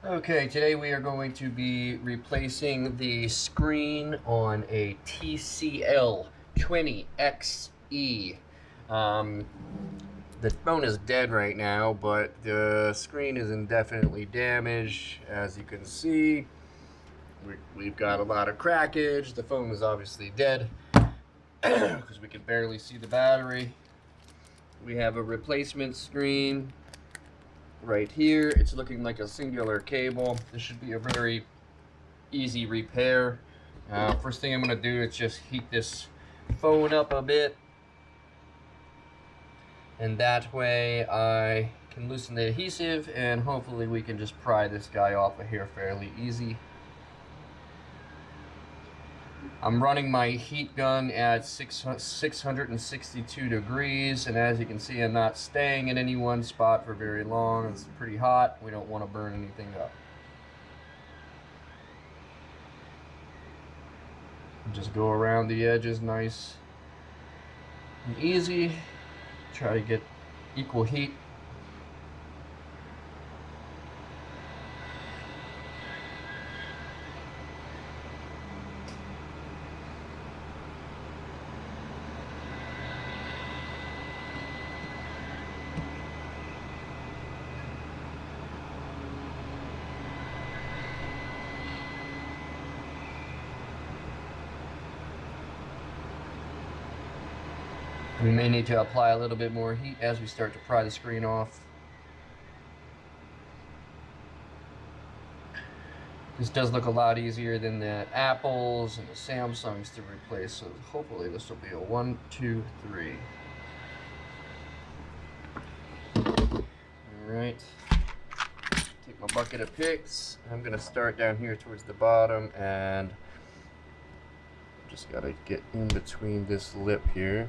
Okay, today we are going to be replacing the screen on a TCL 20XE. The phone is dead right now, but the screen is indefinitely damaged. As you can see, we've got a lot of crackage. The phone is obviously dead because we can barely see the battery. We have a replacement screen right here. It's looking like a singular cable. This should be a very easy repair. First thing I'm going to do is just heat this phone up a bit, and that way I can loosen the adhesive and hopefully we can just pry this guy off of here fairly easy. I'm running my heat gun at 662 degrees, and as you can see, I'm not staying in any one spot for very long. It's pretty hot. We don't want to burn anything up. Just go around the edges nice and easy. Try to get equal heat. We may need to apply a little bit more heat as we start to pry the screen off. This does look a lot easier than the Apples and the Samsungs to replace, so hopefully this will be a 1, 2, 3. Alright, take my bucket of picks. I'm going to start down here towards the bottom, and just got to get in between this lip here.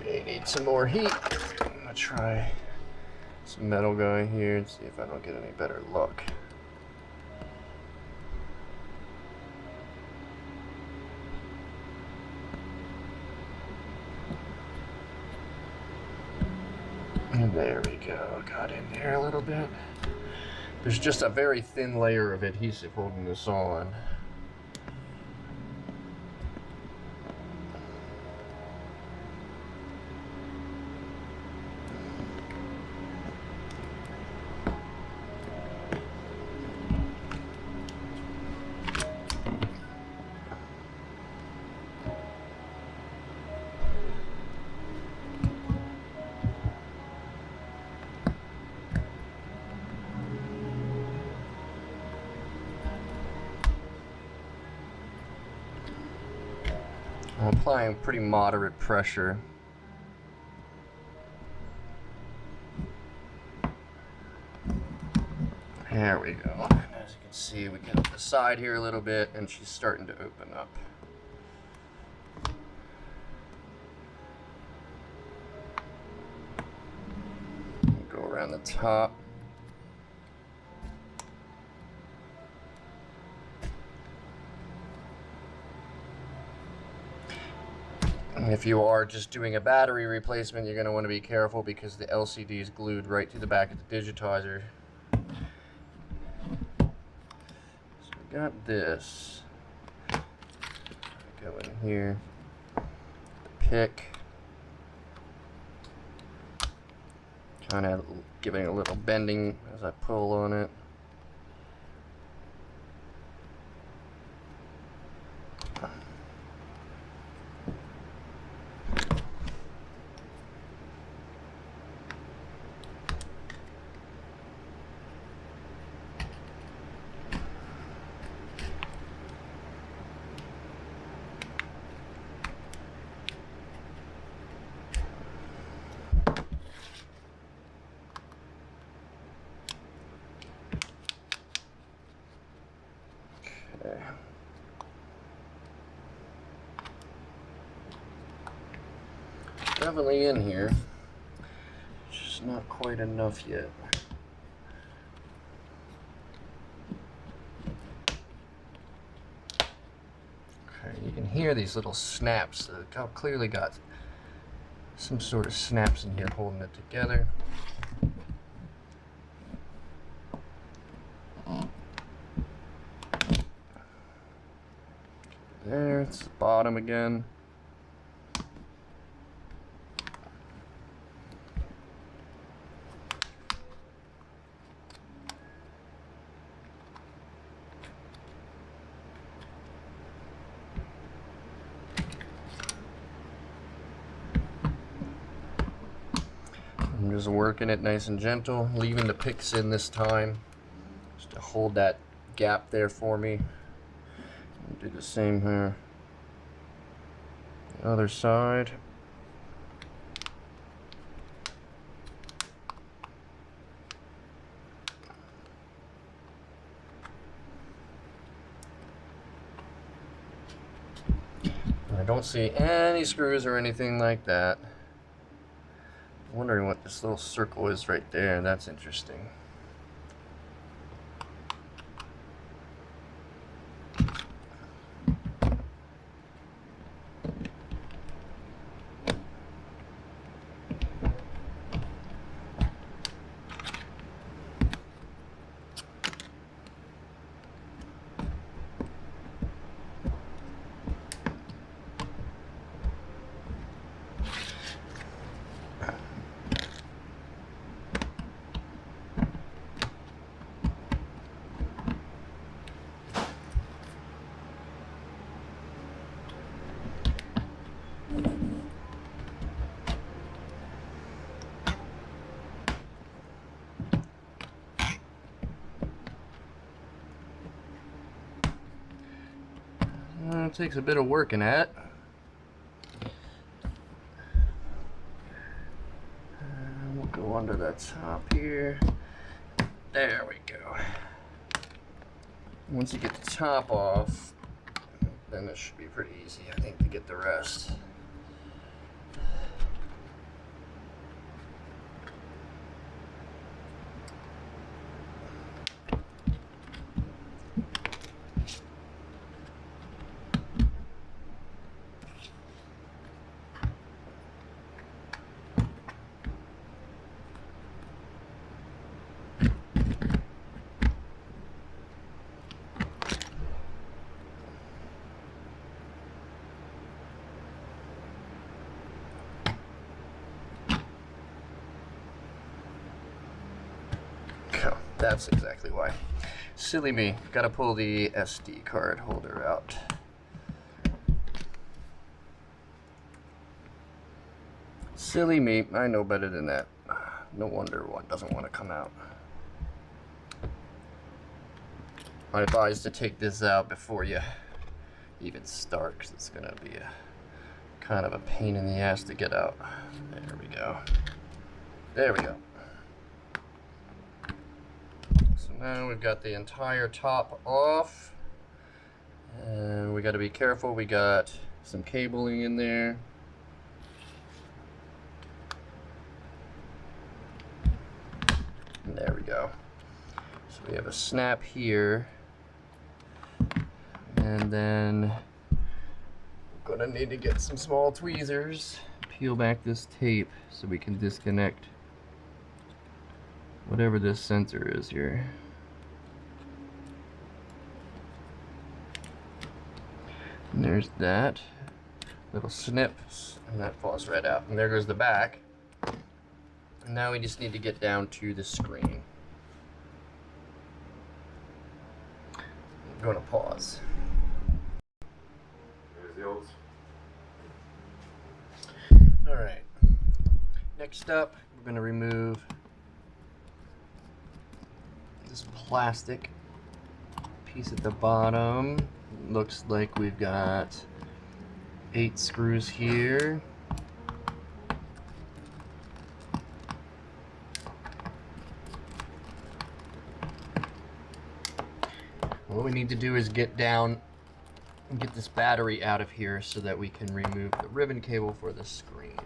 May need some more heat. I'm gonna try some metal going here and see if I don't get any better luck. And there we go. Got in there a little bit. There's just a very thin layer of adhesive holding this on. I'm applying pretty moderate pressure. There we go. And as you can see, we get up the side here a little bit, and she's starting to open up. Go around the top. If you are just doing a battery replacement, you're going to want to be careful because the LCD is glued right to the back of the digitizer. So we got this. Go in here, pick, kind of giving a little bending as I pull on it. Okay. Definitely in here, just not quite enough yet. here, these little snaps. Clearly got some sort of snaps in here holding it together. There, it's the bottom again. I'm just working it nice and gentle, leaving the picks in this time, just to hold that gap there for me. Do the same here. The other side. I don't see any screws or anything like that. I'm wondering what this little circle is right there. That's interesting. It takes a bit of working at. We'll go under that top here. There we go. Once you get the top off, then it should be pretty easy, I think, to get the rest. That's exactly why. Silly me. Gotta pull the SD card holder out. Silly me. I know better than that. No wonder one doesn't want to come out. I advise to take this out before you even start, because it's gonna be a kind of a pain in the ass to get out. There we go. There we go. So now we've got the entire top off, and we got to be careful. We got some cabling in there. And there we go. So we have a snap here, and then we're gonna need to get some small tweezers, peel back this tape so we can disconnect whatever this sensor is here. And there's that little snip, and that falls right out. And there goes the back. And now we just need to get down to the screen. I'm going to pause. There's the old. Alright. Next up, we're going to remove this plastic piece at the bottom. Looks like we've got 8 screws here. What we need to do is get down and get this battery out of here so that we can remove the ribbon cable for the screen.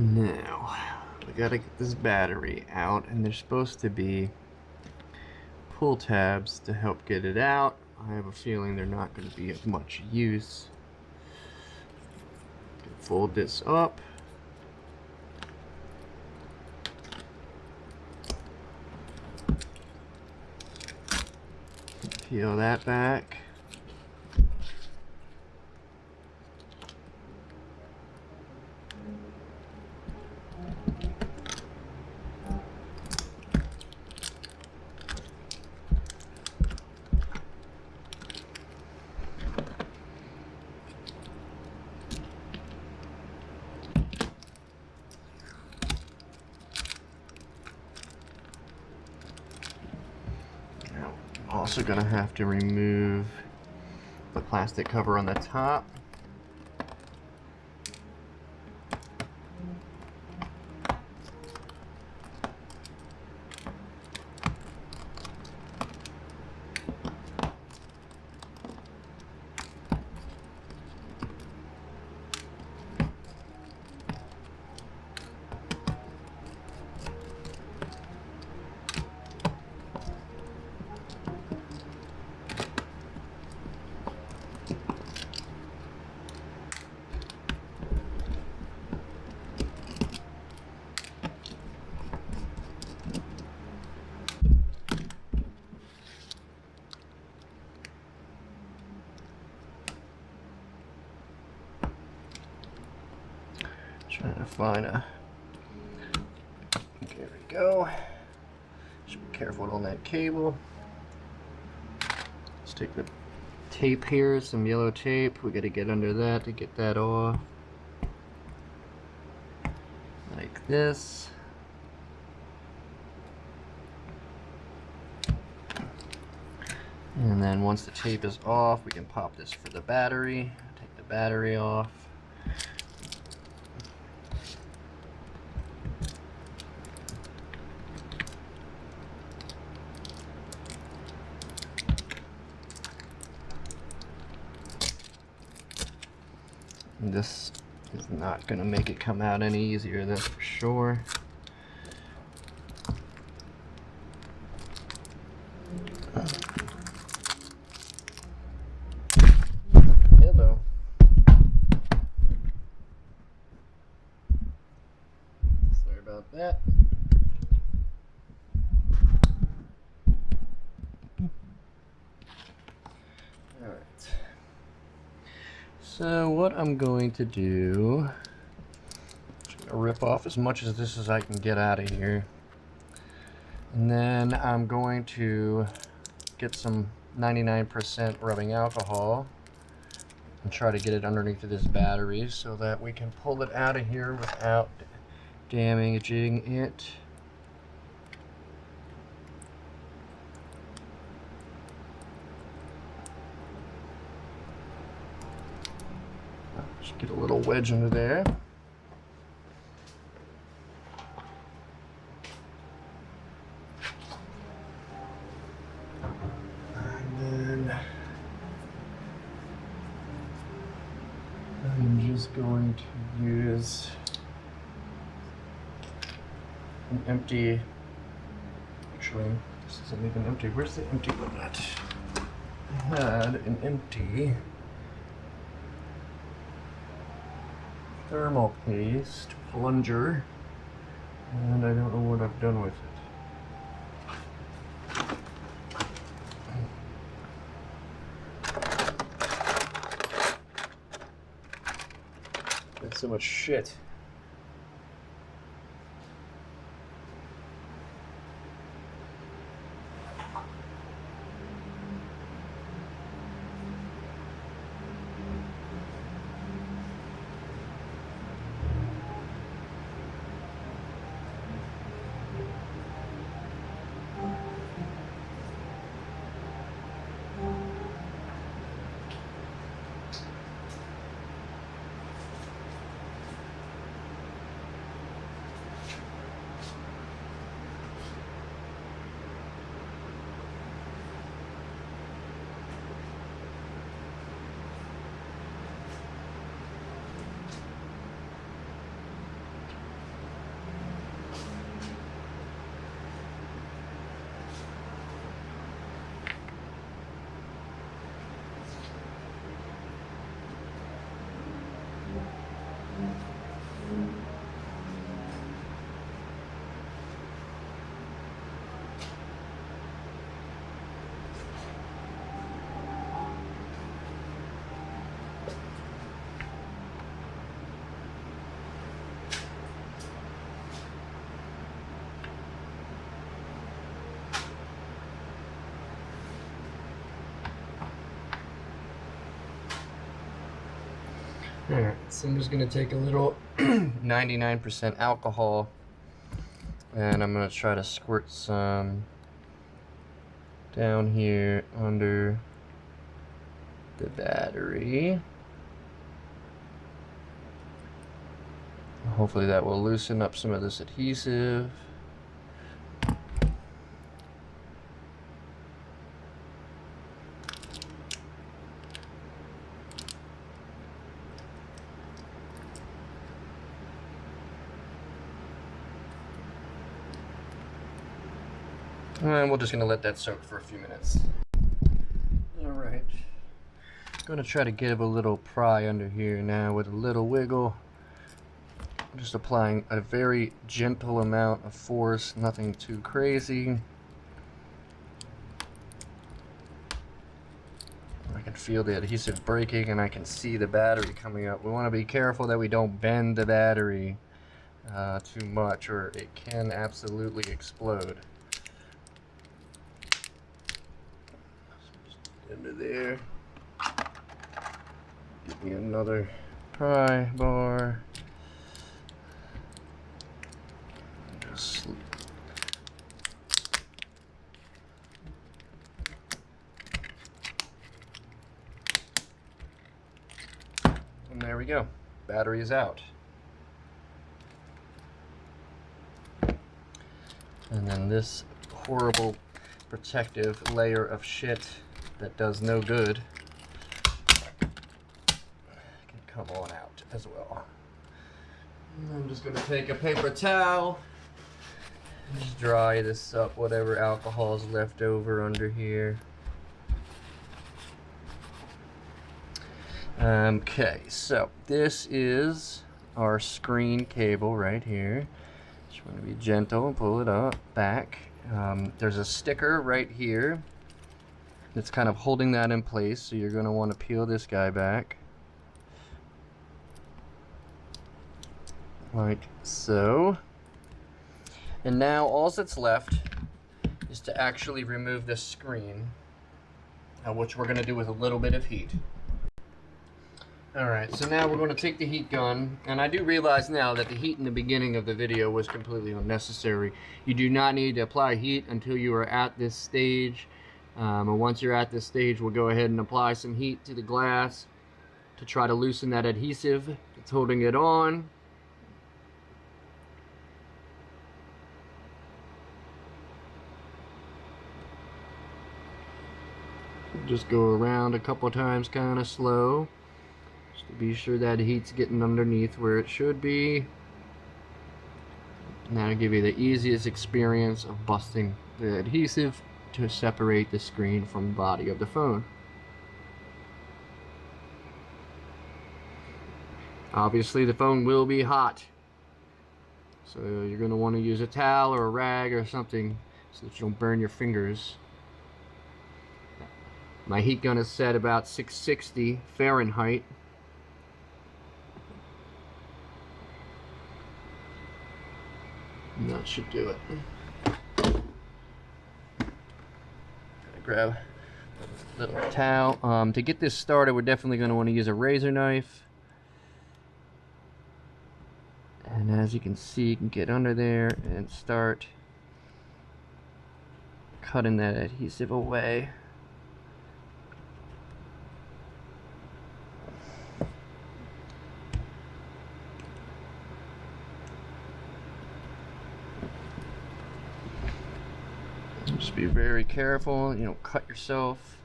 Now, we gotta get this battery out, and there's supposed to be pull tabs to help get it out. I have a feeling they're not going to be of much use. Fold this up. Peel that back. Also gonna have to remove the plastic cover on the top. Trying to find a. There we go. Should be careful on that cable. Let's take the tape here, some yellow tape. We got to get under that to get that off. Like this. And then once the tape is off, we can pop this for the battery. Take the battery off. This is not going to make it come out any easier, that's for sure. Hello. Sorry about that. Alright. So what I'm going to do, I'm going to rip off as much of this as I can get out of here. And then I'm going to get some 99% rubbing alcohol and try to get it underneath of this battery so that we can pull it out of here without damaging it. Just get a little wedge under there. And then I'm just going to use an empty, actually this isn't even empty, where's the empty limit? I had an empty thermal paste plunger, and I don't know what I've done with it. That's so much shit. Alright, so I'm just going to take a little 99% alcohol and I'm going to try to squirt some down here under the battery. Hopefully that will loosen up some of this adhesive. And we're just going to let that soak for a few minutes. Alright. I'm going to try to give a little pry under here now with a little wiggle. I'm just applying a very gentle amount of force, nothing too crazy. I can feel the adhesive breaking and I can see the battery coming up. We want to be careful that we don't bend the battery too much or it can absolutely explode. Into there. Give me another pry bar. Just and there we go. Battery is out. And then this horrible protective layer of shit that does no good can come on out as well. And I'm just going to take a paper towel and just dry this up, whatever alcohol is left over under here. Okay, so this is our screen cable right here. Just want to be gentle and pull it up, back. There's a sticker right here that's kind of holding that in place, so you're going to want to peel this guy back like so. And now all that's left is to actually remove this screen, which we're going to do with a little bit of heat. Alright, so now we're going to take the heat gun, and I do realize now that the heat in the beginning of the video was completely unnecessary. You do not need to apply heat until you are at this stage. And once you're at this stage, we'll go ahead and apply some heat to the glass to try to loosen that adhesive that's holding it on. Just go around a couple times kind of slow, just to be sure that heat's getting underneath where it should be. And that'll give you the easiest experience of busting the adhesive to separate the screen from the body of the phone. Obviously the phone will be hot, so you're going to want to use a towel or a rag or something so that you don't burn your fingers. My heat gun is set about 660 Fahrenheit. And that should do it. Grab a little towel. To get this started, we're definitely going to want to use a razor knife. And as you can see, you can get under there and start cutting that adhesive away. Just be very careful, you don't cut yourself.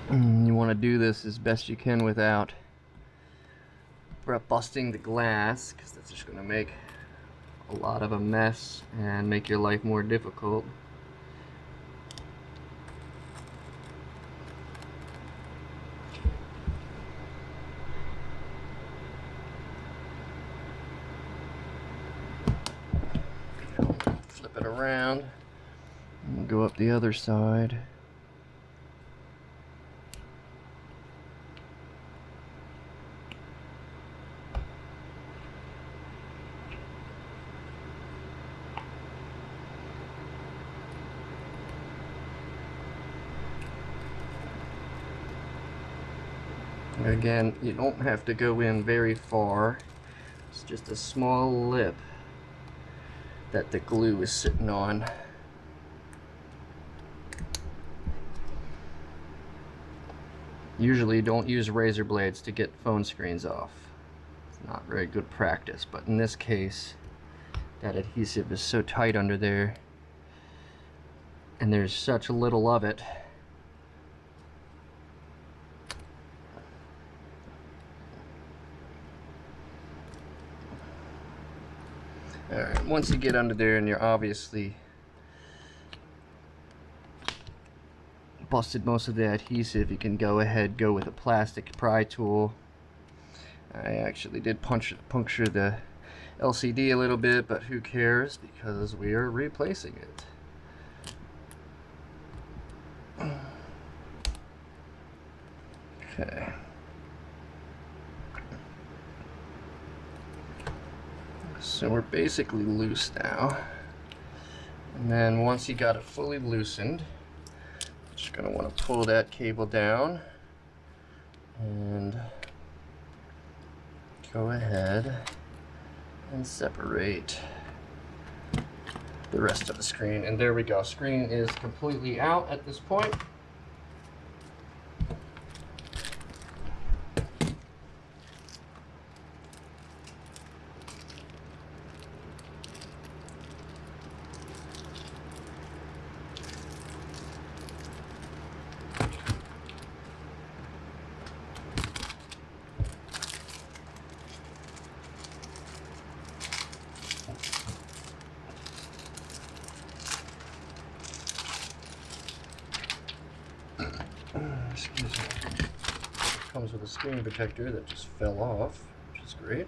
You want to do this as best you can without busting the glass, because that's just going to make a lot of a mess and make your life more difficult. Flip it around We'll go up the other side. Again, you don't have to go in very far. It's just a small lip that the glue is sitting on. Usually don't use razor blades to get phone screens off. It's not very good practice, but in this case, that adhesive is so tight under there, and there's such little of it. Alright, once you get under there and you're obviously busted most of the adhesive, you can go with a plastic pry tool. I actually did puncture the LCD a little bit, but who cares, because we are replacing it. Okay. So we're basically loose now. And then once you got it fully loosened, just going to want to pull that cable down and go ahead and separate the rest of the screen. And there we go. Screen is completely out at this point. Excuse me. Comes with a screen protector that just fell off, which is great.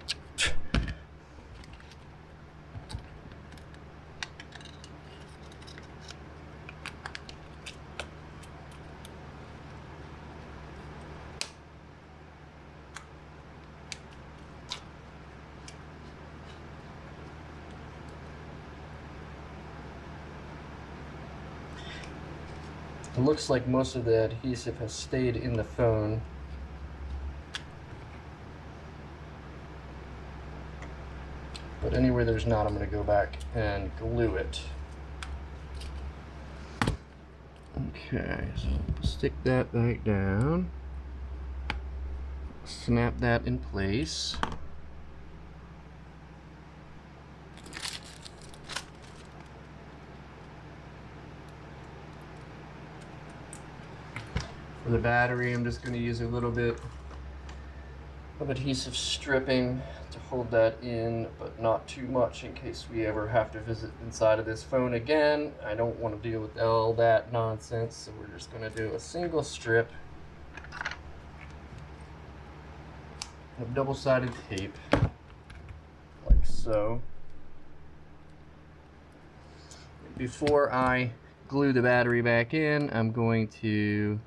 It looks like most of the adhesive has stayed in the phone. But anywhere there's not, I'm going to go back and glue it. Okay, so stick that back down. Snap that in place. For the battery, I'm just going to use a little bit of adhesive stripping to hold that in, but not too much in case we ever have to visit inside of this phone again. I don't want to deal with all that nonsense, so we're just going to do a single strip of double-sided tape, like so. Before I glue the battery back in, I'm going to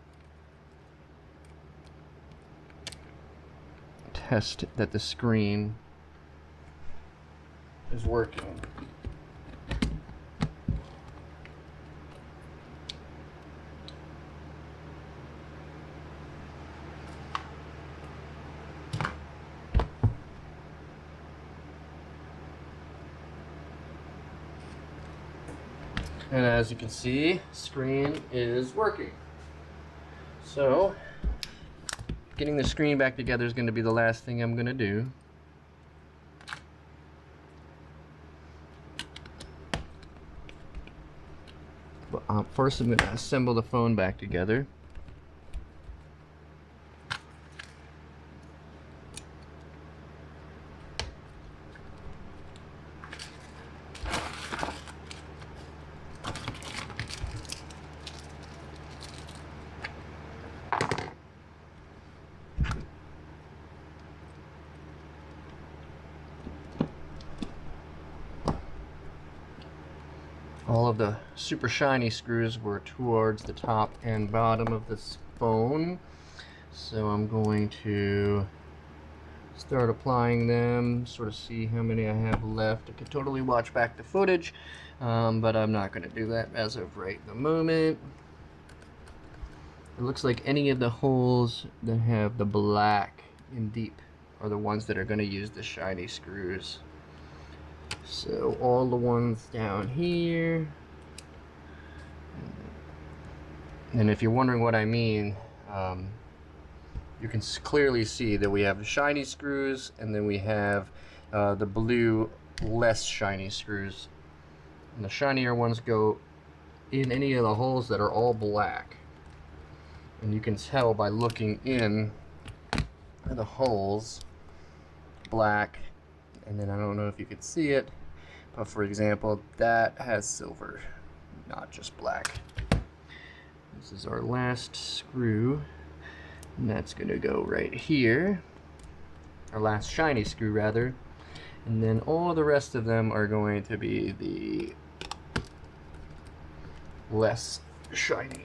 test that the screen is working. And as you can see, screen is working. So getting the screen back together is going to be the last thing I'm going to do. But first I'm going to assemble the phone back together. All of the super shiny screws were towards the top and bottom of this phone. So I'm going to start applying them, sort of see how many I have left. I could totally watch back the footage, but I'm not going to do that as of right the moment. It looks like any of the holes that have the black and deep are the ones that are going to use the shiny screws. So all the ones down here. And if you're wondering what I mean, you can clearly see that we have the shiny screws, and then we have the blue, less shiny screws. And the shinier ones go in any of the holes that are all black. And you can tell by looking in the holes, black, and then I don't know if you can see it, but for example, that has silver, not just black. This is our last screw, and that's gonna go right here. Our last shiny screw, rather. And then all the rest of them are going to be the less shiny.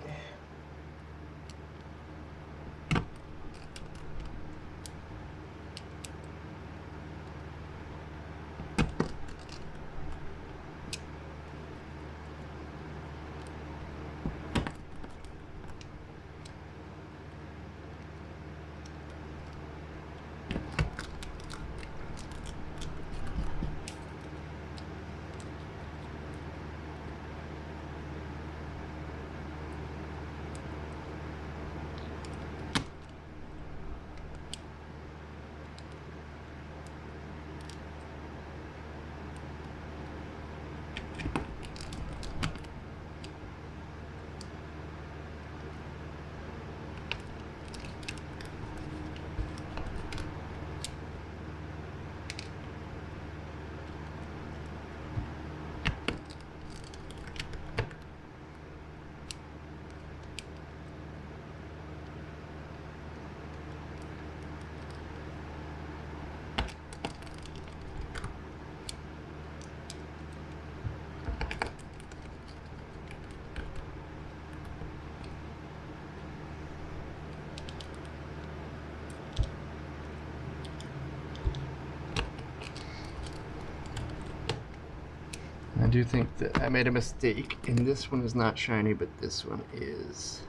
I do think that I made a mistake, and this one is not shiny, but this one is.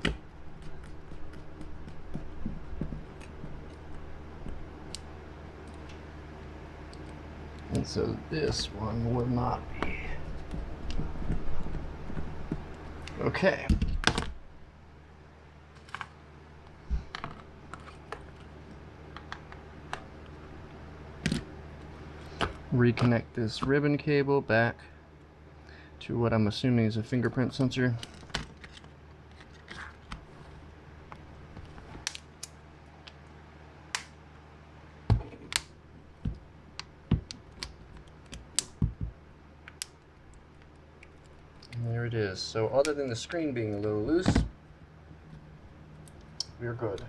And so this one will not be. Okay. Reconnect this ribbon cable back to what I'm assuming is a fingerprint sensor. And there it is. So other than the screen being a little loose, we're good.